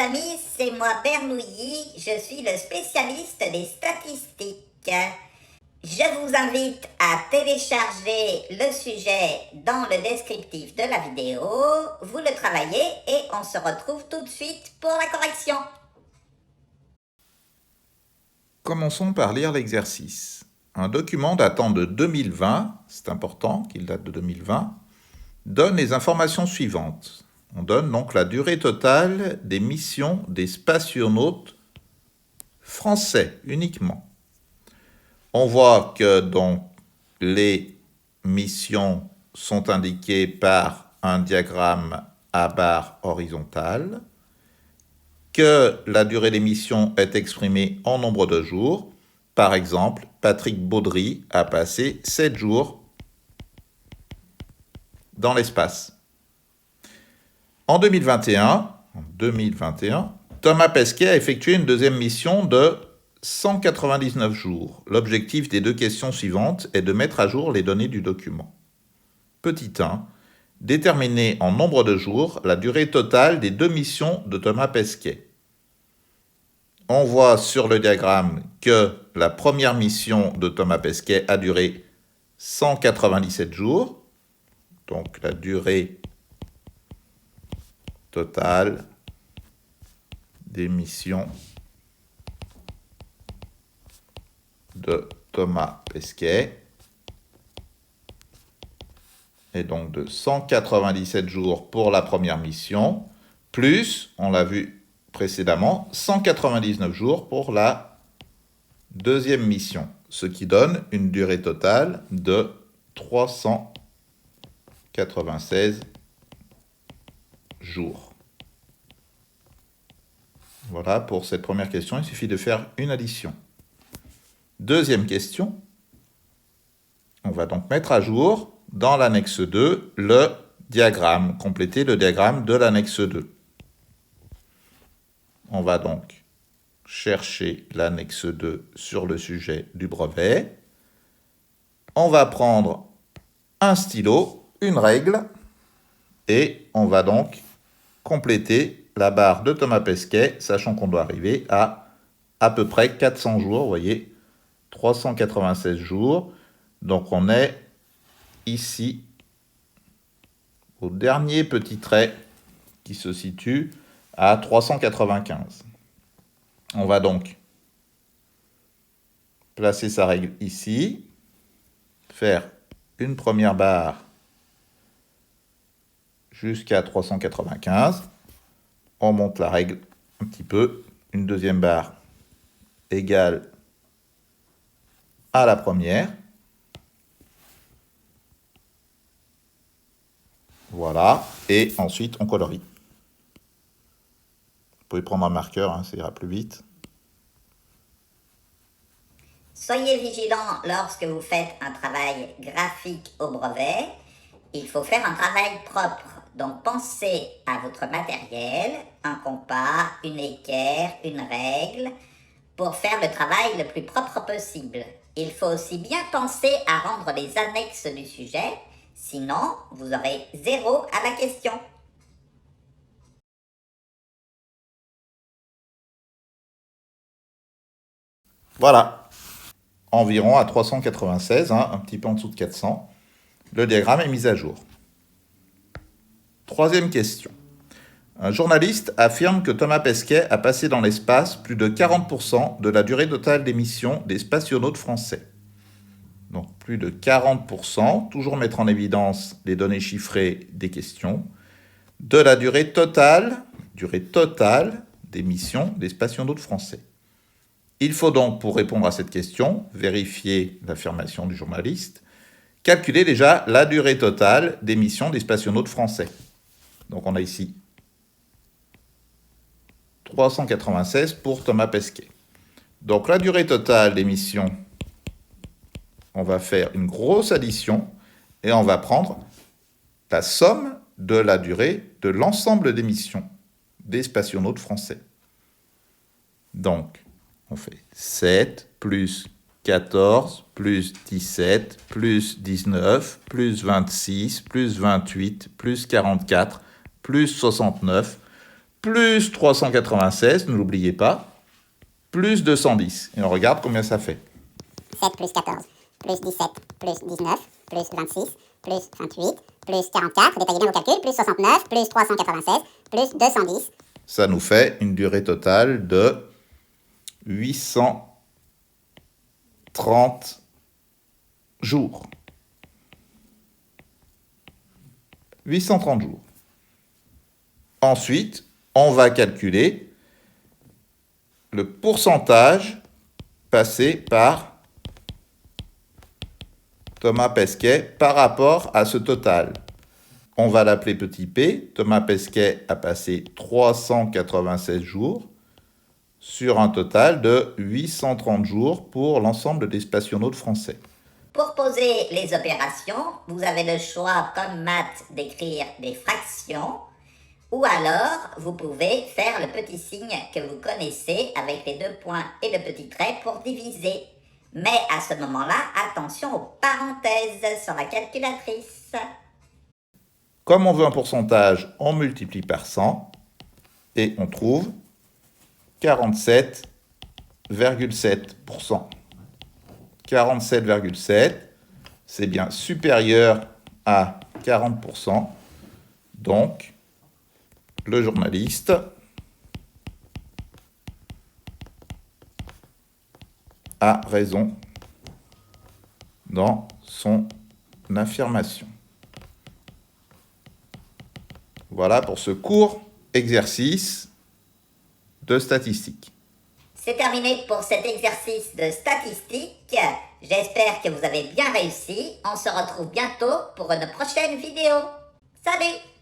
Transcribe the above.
amis, c'est moi Bernouilly, je suis le spécialiste des statistiques. Je vous invite à télécharger le sujet dans le descriptif de la vidéo, vous le travaillez et on se retrouve tout de suite pour la correction. Commençons par lire l'exercice. Un document datant de 2020, c'est important qu'il date de 2020, donne les informations suivantes. On donne donc la durée totale des missions des spationautes français uniquement. On voit que donc les missions sont indiquées par un diagramme à barre horizontale, que la durée des missions est exprimée en nombre de jours. Par exemple, Patrick Baudry a passé 7 jours dans l'espace. En 2021, Thomas Pesquet a effectué une deuxième mission de 199 jours. L'objectif des deux questions suivantes est de mettre à jour les données du document. Petit 1. Déterminer en nombre de jours la durée totale des deux missions de Thomas Pesquet. On voit sur le diagramme que la première mission de Thomas Pesquet a duré 197 jours. Donc la durée totale des missions de Thomas Pesquet est donc de 197 jours pour la première mission, plus, on l'a vu précédemment, 199 jours pour la deuxième mission, ce qui donne une durée totale de 396 jours. Voilà pour cette première question, il suffit de faire une addition. Deuxième question, on va donc mettre à jour dans l'annexe 2 le diagramme, compléter le diagramme de l'annexe 2. On va donc chercher l'annexe 2 sur le sujet du brevet. On va prendre un stylo, une règle, et on va donc compléter la barre de Thomas Pesquet, sachant qu'on doit arriver à peu près 400 jours, vous voyez, 396 jours. Donc on est ici au dernier petit trait qui se situe à 395. On va donc placer sa règle ici, faire une première barre jusqu'à 395. On monte la règle un petit peu, une deuxième barre égale à la première. Voilà, et ensuite on colorie. Vous pouvez prendre un marqueur, hein, ça ira plus vite. Soyez vigilants lorsque vous faites un travail graphique au brevet. Il faut faire un travail propre. Donc pensez à votre matériel, un compas, une équerre, une règle, pour faire le travail le plus propre possible. Il faut aussi bien penser à rendre les annexes du sujet, sinon vous aurez 0 à la question. Voilà, environ à 396, hein, un petit peu en dessous de 400. Le diagramme est mis à jour. Troisième question. Un journaliste affirme que Thomas Pesquet a passé dans l'espace plus de 40% de la durée totale des missions des spationautes français. Donc plus de 40%, toujours mettre en évidence les données chiffrées des questions, de la durée totale des missions des spationautes français. Il faut donc, pour répondre à cette question, vérifier l'affirmation du journaliste, calculer déjà la durée totale des missions des spationautes français. Donc on a ici 396 pour Thomas Pesquet. Donc la durée totale des missions, on va faire une grosse addition et on va prendre la somme de la durée de l'ensemble des missions des spationautes français. Donc, on fait 7 plus 14 plus 17 plus 19 plus 26 plus 28 plus 44 plus 69 plus 396, ne l'oubliez pas, plus 210. Et on regarde combien ça fait. 7 plus 14, plus 17, plus 19, plus 26, plus 28, plus 44, détaillez bien vos calculs, plus 69, plus 396, plus 210. Ça nous fait une durée totale de 830 jours. 830 jours. Ensuite, on va calculer le pourcentage passé par Thomas Pesquet par rapport à ce total. On va l'appeler petit p. Thomas Pesquet a passé 396 jours sur un total de 830 jours pour l'ensemble des spationautes français. Pour poser les opérations, vous avez le choix, comme maths, d'écrire des fractions, ou alors vous pouvez faire le petit signe que vous connaissez avec les 2 points et le petit trait pour diviser. Mais à ce moment-là, attention aux parenthèses sur la calculatrice. Comme on veut un pourcentage, on multiplie par 100 et on trouve 47,7%. 47,7, c'est bien supérieur à 40%. Donc, le journaliste a raison dans son affirmation. Voilà pour ce court exercice de statistique. C'est terminé pour cet exercice de statistique. J'espère que vous avez bien réussi. On se retrouve bientôt pour une prochaine vidéo. Salut!